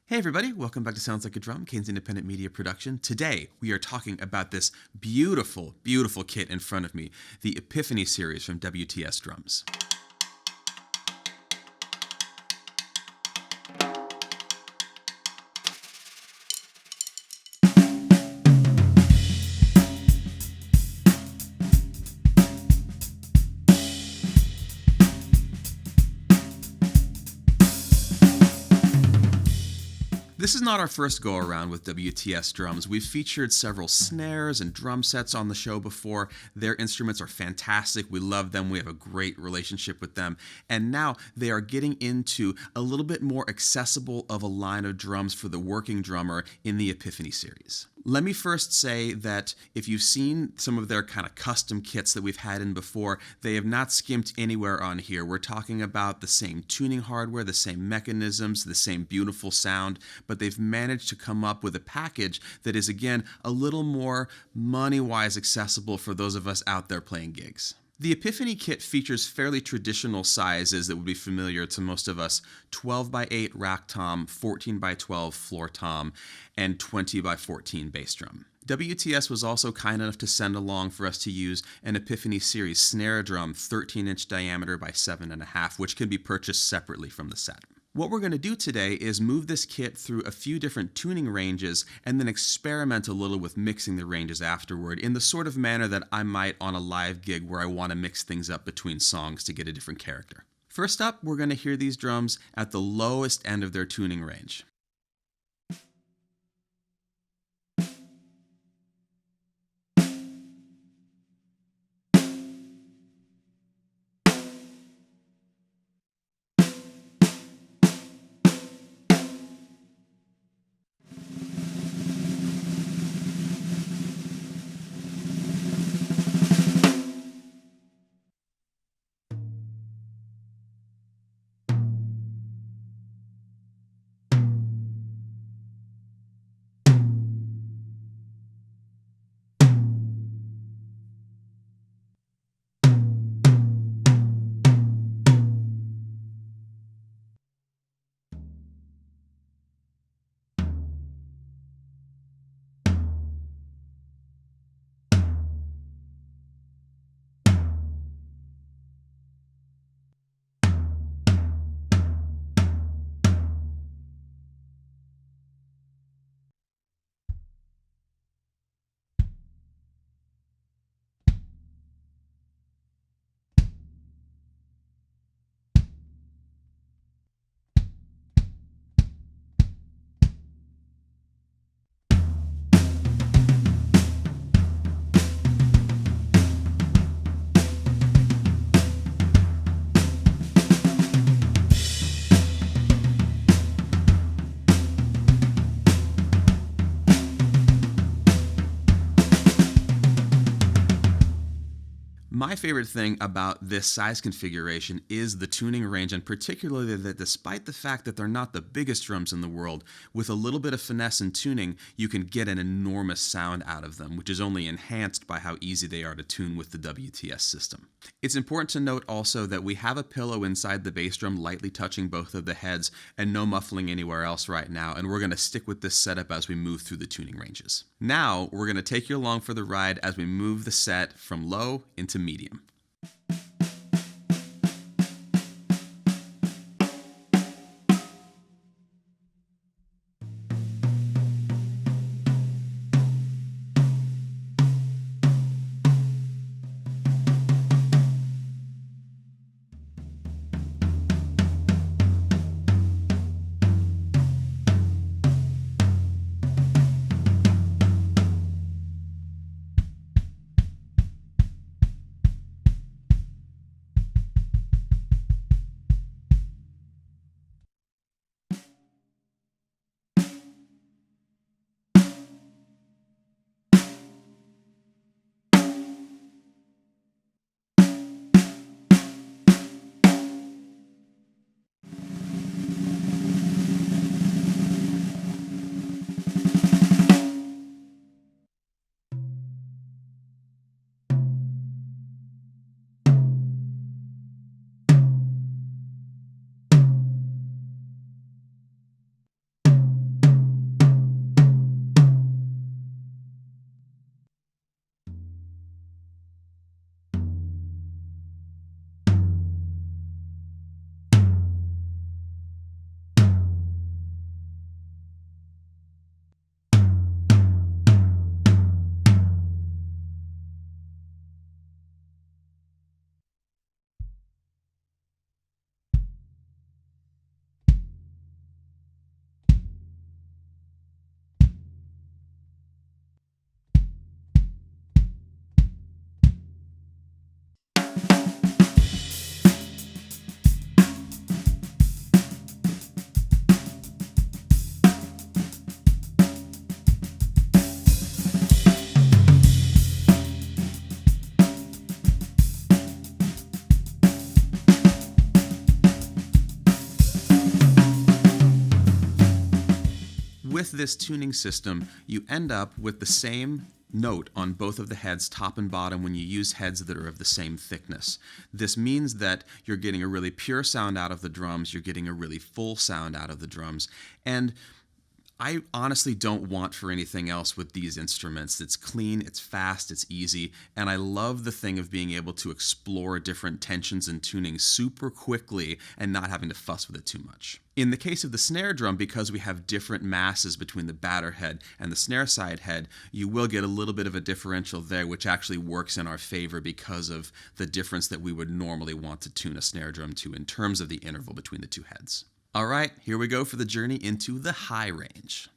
Hey everybody, welcome back to Sounds Like a Drum, Kane's independent media production. Today we are talking about this beautiful, beautiful kit in front of me, the Epiphany Series from WTS Drums. This is not our first go around with WTS Drums. We've featured several snares and drum sets on the show before. Their instruments are fantastic. We love them. We have a great relationship with them. And now they are getting into a little bit more accessible of a line of drums for the working drummer in the Epiphany series. Let me first say that if you've seen some of their kind of custom kits that we've had in before, they have not skimped anywhere on here. We're talking about the same tuning hardware, the same mechanisms, the same beautiful sound, but they've managed to come up with a package that is, again, a little more money-wise accessible for those of us out there playing gigs. The Epiphany kit features fairly traditional sizes that would be familiar to most of us: 12x8 rack tom, 14x12 floor tom, and 20x14 bass drum. WTS was also kind enough to send along for us to use an Epiphany Series snare drum, 13-inch diameter by 7.5, which can be purchased separately from the set. What we're going to do today is move this kit through a few different tuning ranges and then experiment a little with mixing the ranges afterward in the sort of manner that I might on a live gig where I want to mix things up between songs to get a different character. First up, we're going to hear these drums at the lowest end of their tuning range. My favorite thing about this size configuration is the tuning range, and particularly that despite the fact that they're not the biggest drums in the world, with a little bit of finesse and tuning, you can get an enormous sound out of them, which is only enhanced by how easy they are to tune with the WTS system. It's important to note also that we have a pillow inside the bass drum lightly touching both of the heads and no muffling anywhere else right now, and we're going to stick with this setup as we move through the tuning ranges. Now, we're going to take you along for the ride as we move the set from low into medium. With this tuning system, you end up with the same note on both of the heads, top and bottom, when you use heads that are of the same thickness. This means that you're getting a really pure sound out of the drums, you're getting a really full sound out of the drums, and I honestly don't want for anything else with these instruments. It's clean, it's fast, it's easy, and I love the thing of being able to explore different tensions and tunings super quickly and not having to fuss with it too much. In the case of the snare drum, because we have different masses between the batter head and the snare side head, you will get a little bit of a differential there, which actually works in our favor because of the difference that we would normally want to tune a snare drum to in terms of the interval between the two heads. All right, here we go for the journey into the high range.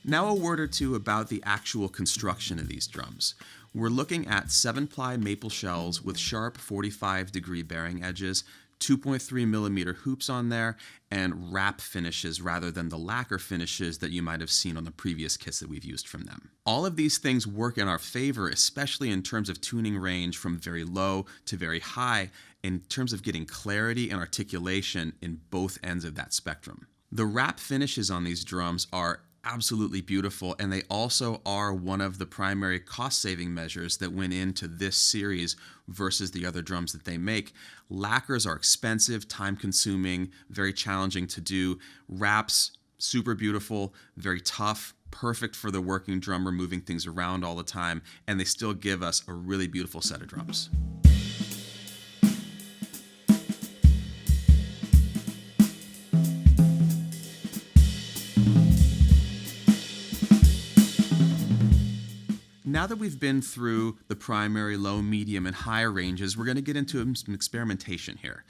Now a word or two about the actual construction of these drums. We're looking at 7-ply maple shells with sharp 45-degree bearing edges, 2.3 millimeter hoops on there, and wrap finishes rather than the lacquer finishes that you might have seen on the previous kits that we've used from them. All of these things work in our favor, especially in terms of tuning range from very low to very high, in terms of getting clarity and articulation in both ends of that spectrum. The wrap finishes on these drums are absolutely beautiful, and they also are one of the primary cost-saving measures that went into this series versus the other drums that they make. Lacquers are expensive, time-consuming, very challenging to do. Wraps, super beautiful, very tough, perfect for the working drummer moving things around all the time, and they still give us a really beautiful set of drums. Now that we've been through the primary, low, medium, and high ranges, we're going to get into some experimentation here.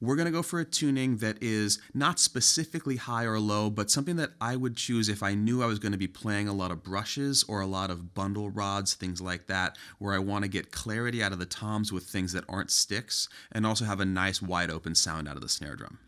We're going to go for a tuning that is not specifically high or low, but something that I would choose if I knew I was going to be playing a lot of brushes or a lot of bundle rods, things like that, where I want to get clarity out of the toms with things that aren't sticks, and also have a nice wide open sound out of the snare drum.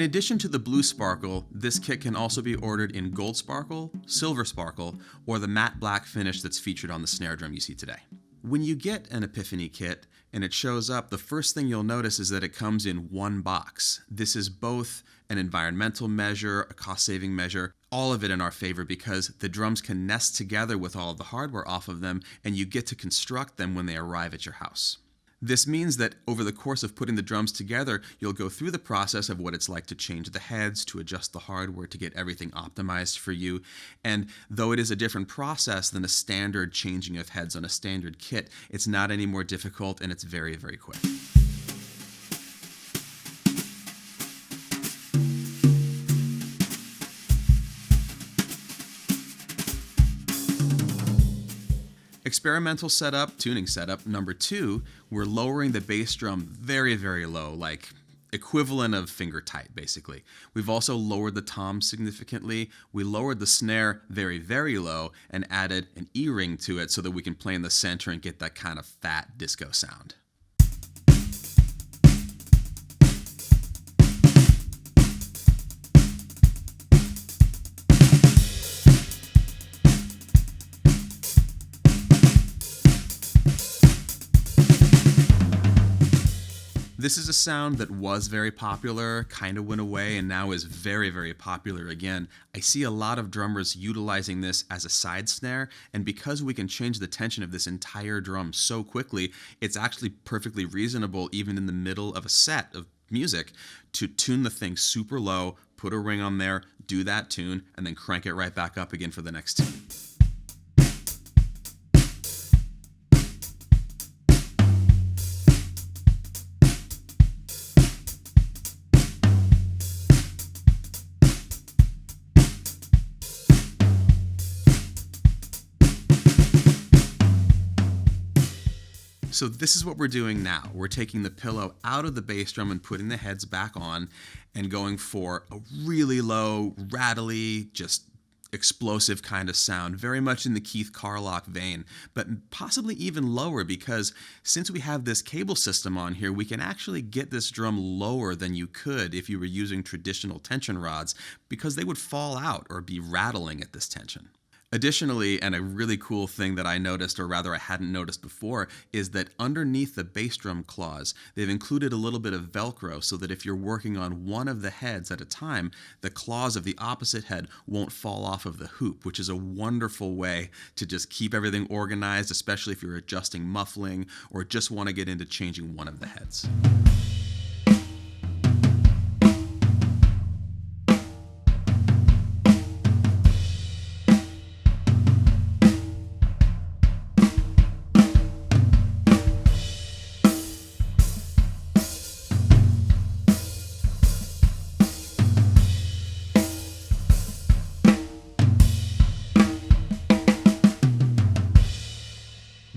In addition to the blue sparkle, this kit can also be ordered in gold sparkle, silver sparkle, or the matte black finish that's featured on the snare drum you see today. When you get an Epiphany kit and it shows up, the first thing you'll notice is that it comes in one box. This is both an environmental measure, a cost-saving measure, all of it in our favor because the drums can nest together with all of the hardware off of them, and you get to construct them when they arrive at your house. This means that over the course of putting the drums together, you'll go through the process of what it's like to change the heads, to adjust the hardware, to get everything optimized for you. And though it is a different process than a standard changing of heads on a standard kit, it's not any more difficult and it's very, very quick. Experimental setup, tuning setup, number 2, we're lowering the bass drum very, very low, like equivalent of finger tight, basically. We've also lowered the toms significantly. We lowered the snare very, very low and added an E-ring to it so that we can play in the center and get that kind of fat disco sound. This is a sound that was very popular, kind of went away, and now is very, very popular again. I see a lot of drummers utilizing this as a side snare, and because we can change the tension of this entire drum so quickly, it's actually perfectly reasonable, even in the middle of a set of music, to tune the thing super low, put a ring on there, do that tune, and then crank it right back up again for the next tune. So this is what we're doing now. We're taking the pillow out of the bass drum and putting the heads back on and going for a really low, rattly, just explosive kind of sound, very much in the Keith Carlock vein, but possibly even lower because since we have this cable system on here, we can actually get this drum lower than you could if you were using traditional tension rods because they would fall out or be rattling at this tension. Additionally, and a really cool thing that I noticed, or rather I hadn't noticed before, is that underneath the bass drum claws, they've included a little bit of Velcro so that if you're working on one of the heads at a time, the claws of the opposite head won't fall off of the hoop, which is a wonderful way to just keep everything organized, especially if you're adjusting muffling or just want to get into changing one of the heads.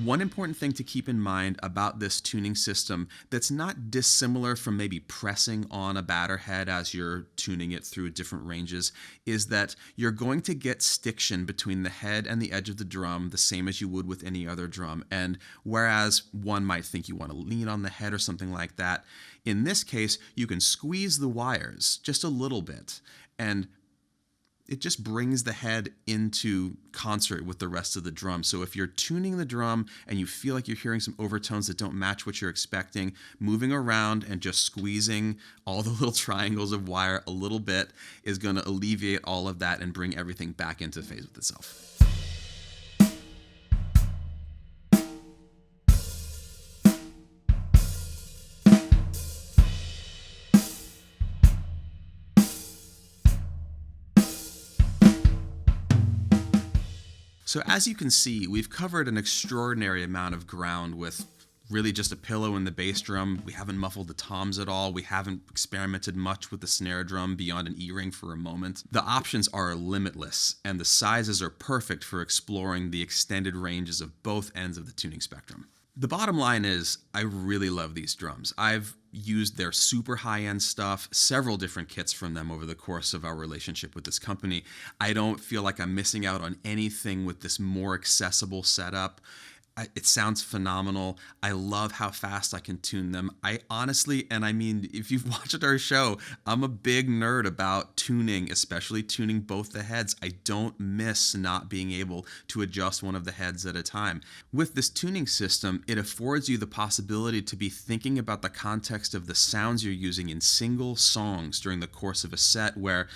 One important thing to keep in mind about this tuning system that's not dissimilar from maybe pressing on a batter head as you're tuning it through different ranges is that you're going to get stiction between the head and the edge of the drum the same as you would with any other drum. And whereas one might think you want to lean on the head or something like that, in this case you can squeeze the wires just a little bit and it just brings the head into concert with the rest of the drum. So if you're tuning the drum and you feel like you're hearing some overtones that don't match what you're expecting, moving around and just squeezing all the little triangles of wire a little bit is going to alleviate all of that and bring everything back into phase with itself. So as you can see, we've covered an extraordinary amount of ground with really just a pillow and the bass drum. We haven't muffled the toms at all. We haven't experimented much with the snare drum beyond an E-ring for a moment. The options are limitless, and the sizes are perfect for exploring the extended ranges of both ends of the tuning spectrum. The bottom line is, I really love these drums. I've used their super high-end stuff, several different kits from them over the course of our relationship with this company. I don't feel like I'm missing out on anything with this more accessible setup. It sounds phenomenal. I love how fast I can tune them. I honestly, and I mean, if you've watched our show, I'm a big nerd about tuning, especially tuning both the heads. I don't miss not being able to adjust one of the heads at a time. With this tuning system, it affords you the possibility to be thinking about the context of the sounds you're using in single songs during the course of a set, where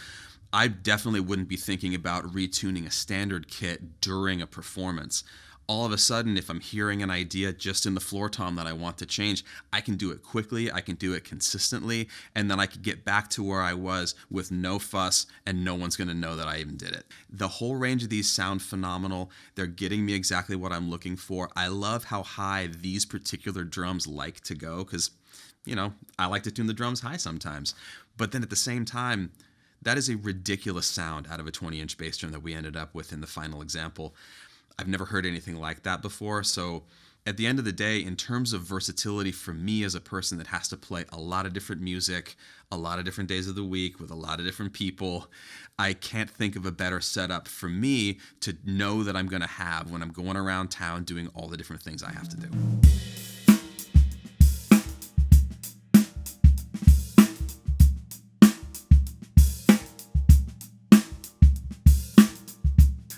I definitely wouldn't be thinking about retuning a standard kit during a performance. All of a sudden, if I'm hearing an idea just in the floor tom that I want to change, I can do it quickly, I can do it consistently, and then I can get back to where I was with no fuss, and no one's going to know that I even did it. The whole range of these sound phenomenal. They're getting me exactly what I'm looking for. I love how high these particular drums like to go, because, I like to tune the drums high sometimes. But then at the same time, that is a ridiculous sound out of a 20-inch bass drum that we ended up with in the final example. I've never heard anything like that before. So at the end of the day, in terms of versatility for me as a person that has to play a lot of different music, a lot of different days of the week with a lot of different people, I can't think of a better setup for me to know that I'm going to have when I'm going around town doing all the different things I have to do.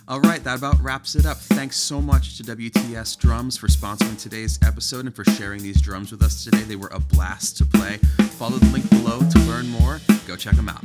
All right, that about wraps it up. Thanks so much to WTS Drums for sponsoring today's episode and for sharing these drums with us today. They were a blast to play. Follow the link below to learn more. Go check them out.